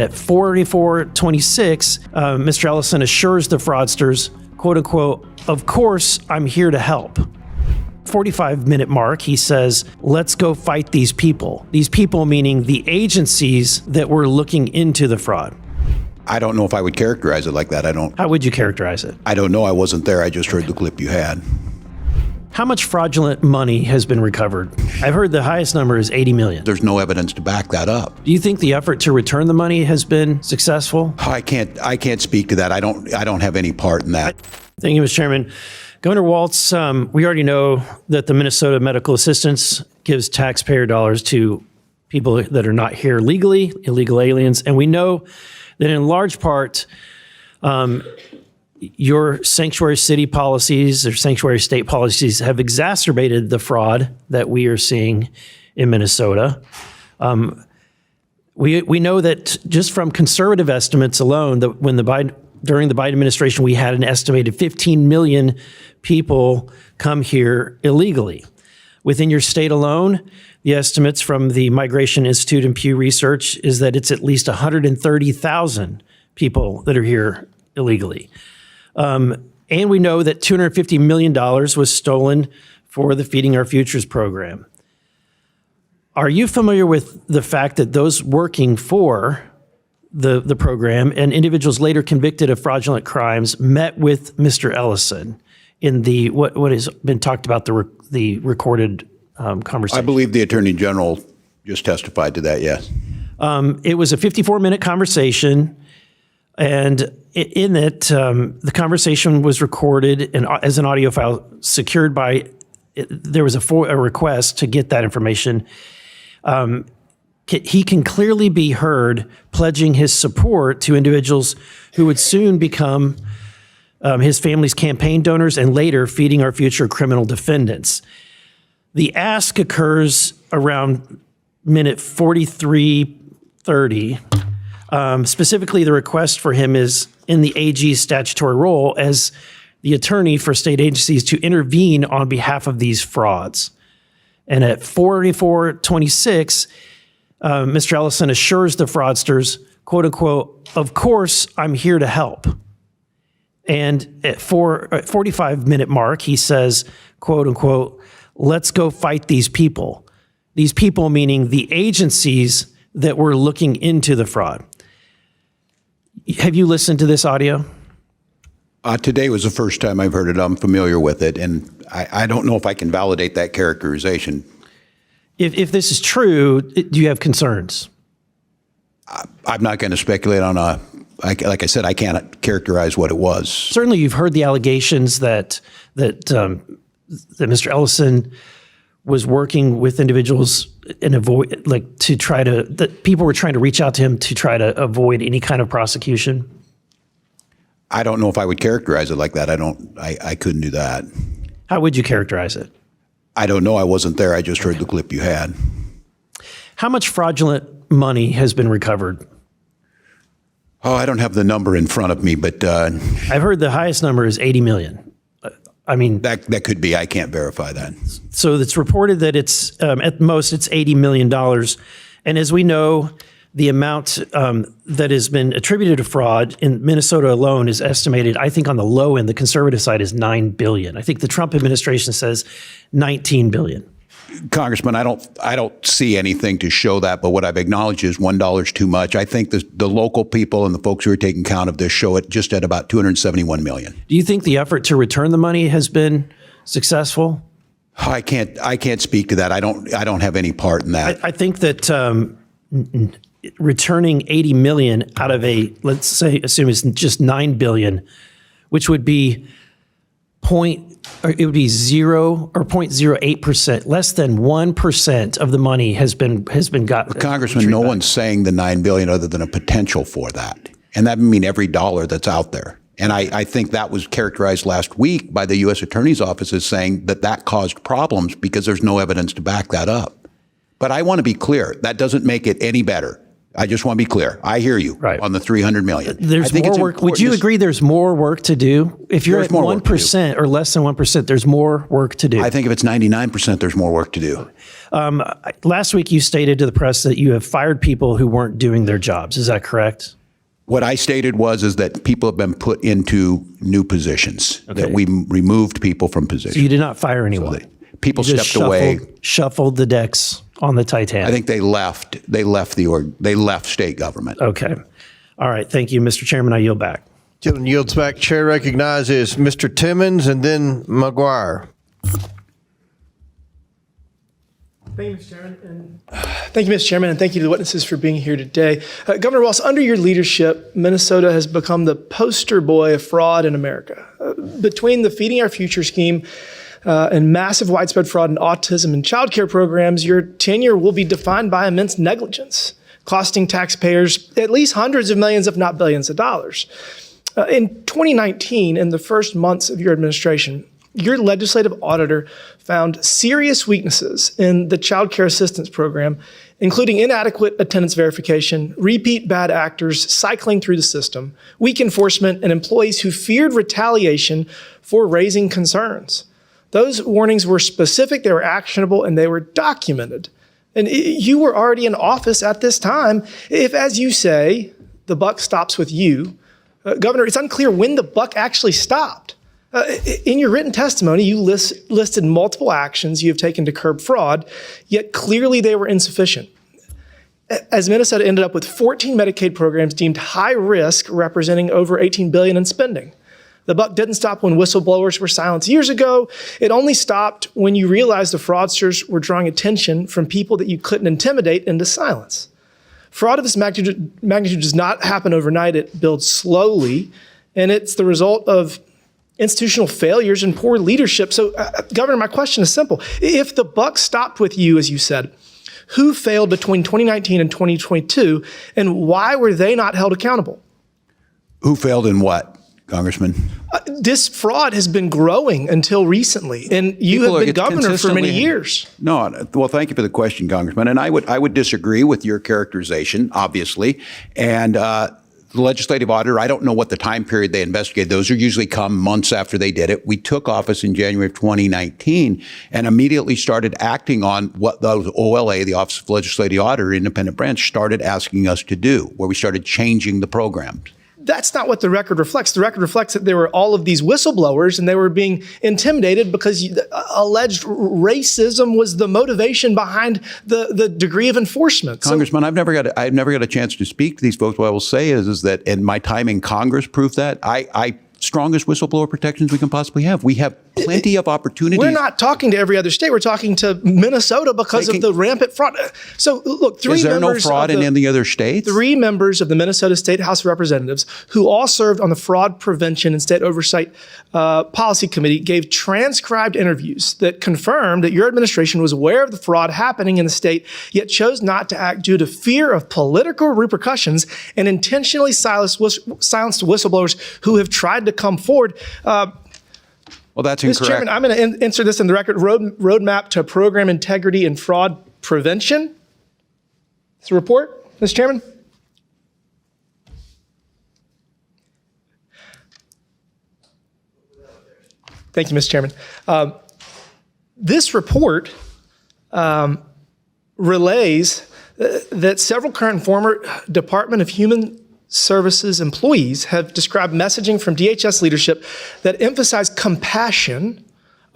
at 44:26, Mr. Ellison assures the fraudsters, quote unquote, "Of course, I'm here to help." 45-minute mark, he says, "Let's go fight these people." These people meaning the agencies that were looking into the fraud. I don't know if I would characterize it like that. How would you characterize it? I don't know. I wasn't there. I just heard the clip you had. How much fraudulent money has been recovered? I've heard the highest number is 80 million. There's no evidence to back that up. Do you think the effort to return the money has been successful? I can't speak to that. I don't have any part in that. Thank you, Mr. Chairman. Governor Walz, we already know that the Minnesota Medical Assistance gives taxpayer dollars to people that are not here legally, illegal aliens, and we know that in large part, your sanctuary city policies or sanctuary state policies have exacerbated the fraud that we are seeing in Minnesota. We know that just from conservative estimates alone, that during the Biden administration, we had an estimated 15 million people come here illegally. Within your state alone, the estimates from the Migration Institute and Pew Research is that it's at least 130,000 people that are here illegally. And we know that $250 million was stolen for the Feeding Our Futures program. Are you familiar with the fact that those working for the program and individuals later convicted of fraudulent crimes met with Mr. Ellison in the what has been talked about, the recorded conversation? I believe the Attorney General just testified to that, yes. It was a 54-minute conversation. And in it, the conversation was recorded as an audio file secured by, there was a request to get that information. He can clearly be heard pledging his support to individuals who would soon become his family's campaign donors and later Feeding Our Future criminal defendants. The ask occurs around minute 43:30. Specifically, the request for him is in the AG's statutory role as the attorney for state agencies to intervene on behalf of these frauds. And at 44:26, Mr. Ellison assures the fraudsters, quote unquote, "Of course, I'm here to help." And at 45-minute mark, he says, quote unquote, "Let's go fight these people." These people meaning the agencies that were looking into the fraud. Have you listened to this audio? Today was the first time I've heard it. I'm familiar with it, and I don't know if I can validate that characterization. If this is true, do you have concerns? I'm not going to speculate on like I said, I can't characterize what it was. Certainly, you've heard the allegations that Mr. Ellison was working with individuals and that people were trying to reach out to him to try to avoid any kind of prosecution. I don't know if I would characterize it like that. I couldn't do that. How would you characterize it? I don't know. I wasn't there. I just heard the clip you had. How much fraudulent money has been recovered? Oh, I don't have the number in front of me, but I've heard the highest number is 80 million. I mean, that could be. I can't verify that. So it's reported that it's at most it's $80 million. And as we know, the amount that has been attributed to fraud in Minnesota alone is estimated, I think on the low end, the conservative side is $9 billion. I think the Trump administration says $19 billion. Congressman, I don't see anything to show that, but what I've acknowledged is $1 is too much. I think the local people and the folks who are taking count of this show it just at about 271 million. Do you think the effort to return the money has been successful? I can't speak to that. I don't have any part in that. I think that returning 80 million out of assume it's just 9 billion, which would be 0.08%, less than 1% of the money has been gotten. Congressman, no one's saying the $9 billion other than a potential for that, and that would mean every dollar that's out there. And I think that was characterized last week by the U.S. Attorney's Office as saying that caused problems because there's no evidence to back that up. But I want to be clear, that doesn't make it any better. I just want to be clear. I hear you on the $300 million. There's more work. Would you agree there's more work to do? If you're at 1% or less than 1%, there's more work to do. I think if it's 99%, there's more work to do. Last week, you stated to the press that you have fired people who weren't doing their jobs. Is that correct? What I stated is that people have been put into new positions, that we removed people from positions. So you did not fire anyone? So people stepped away. Shuffled the decks on the Titanic. I think they left. They left state government. Okay. All right. Thank you, Mr. Chairman. I yield back. Gentleman yields back. Chair recognizes Mr. Timmons and then McGuire. Thank you, Mr. Chairman. Thank you, Mr. Chairman, and thank you to the witnesses for being here today. Governor Walz, under your leadership, Minnesota has become the poster boy of fraud in America. Between the Feeding Our Future scheme and massive widespread fraud in autism and child care programs, your tenure will be defined by immense negligence, costing taxpayers at least hundreds of millions, if not billions of dollars. In 2019, in the first months of your administration, your legislative auditor found serious weaknesses in the child care assistance program, including inadequate attendance verification, repeat bad actors cycling through the system, weak enforcement, and employees who feared retaliation for raising concerns. Those warnings were specific, they were actionable, and they were documented. And you were already in office at this time. If, as you say, the buck stops with you, Governor, it's unclear when the buck actually stopped. In your written testimony, you listed multiple actions you have taken to curb fraud, yet clearly they were insufficient. As Minnesota ended up with 14 Medicaid programs deemed high risk, representing over $18 billion in spending. The buck didn't stop when whistleblowers were silenced years ago. It only stopped when you realized the fraudsters were drawing attention from people that you couldn't intimidate into silence. Fraud of this magnitude does not happen overnight. It builds slowly, and it's the result of institutional failures and poor leadership. So, Governor, my question is simple. If the buck stopped with you, as you said, who failed between 2019 and 2022, and why were they not held accountable? Who failed in what, Congressman? This fraud has been growing until recently, and you have been governor for many years. No, well, thank you for the question, Congressman. And I would disagree with your characterization, obviously. And the legislative auditor, I don't know what the time period they investigated. Those are usually come months after they did it. We took office in January of 2019 and immediately started acting on what the OLA, the Office of Legislative Auditor, independent branch, started asking us to do, where we started changing the programs. That's not what the record reflects. The record reflects that there were all of these whistleblowers and they were being intimidated because alleged racism was the motivation behind the degree of enforcement. Congressman, I've never got a chance to speak to these folks. What I will say is that, and my time in Congress proved that, I strongest whistleblower protections we can possibly have. We have plenty of opportunities. We're not talking to every other state. We're talking to Minnesota because of the rampant fraud. So look, is there no fraud in any other states? 3 members of the Minnesota State House of Representatives who all served on the Fraud Prevention and State Oversight Policy Committee gave transcribed interviews that confirmed that your administration was aware of the fraud happening in the state, yet chose not to act due to fear of political repercussions and intentionally silenced whistleblowers who have tried to come forward. Well, that's incorrect. Mr. Chairman, I'm going to insert this in the record. Roadmap to Program Integrity and Fraud Prevention. It's a report, Mr. Chairman. Thank you, Mr. Chairman. This report relays that several current and former Department of Human Services employees have described messaging from DHS leadership that emphasize compassion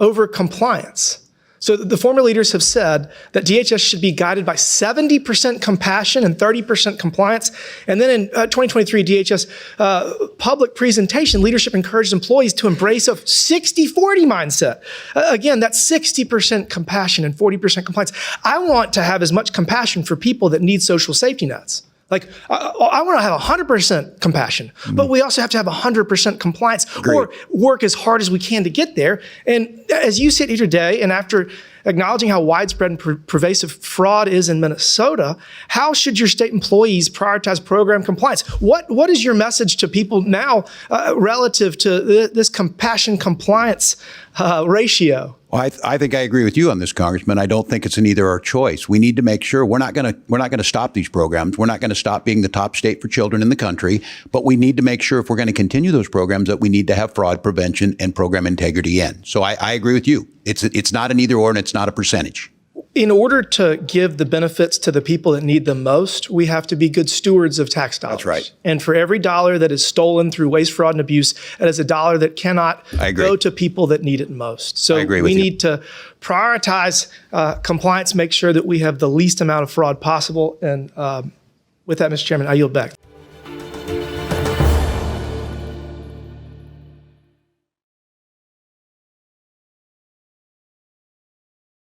over compliance. So the former leaders have said that DHS should be guided by 70% compassion and 30% compliance. And then in 2023 DHS public presentation, leadership encouraged employees to embrace a 60-40 mindset. Again, that's 60% compassion and 40% compliance. I want to have as much compassion for people that need social safety nets. Like, I want to have 100% compassion, but we also have to have 100% compliance or work as hard as we can to get there. And as you sit here today, and after acknowledging how widespread and pervasive fraud is in Minnesota, how should your state employees prioritize program compliance? What is your message to people now relative to this compassion compliance ratio? Well, I think I agree with you on this, Congressman. I don't think it's an either or choice. We need to make sure we're not going to stop these programs. We're not going to stop being the top state for children in the country, but we need to make sure if we're going to continue those programs that we need to have fraud prevention and program integrity in. So I agree with you. It's not an either or and it's not a percentage. In order to give the benefits to the people that need them most, we have to be good stewards of tax dollars. That's right. And for every dollar that is stolen through waste, fraud, and abuse, that is a dollar that cannot go to people that need it most. So we need to prioritize compliance, make sure that we have the least amount of fraud possible. And with that, Mr. Chairman, I yield back.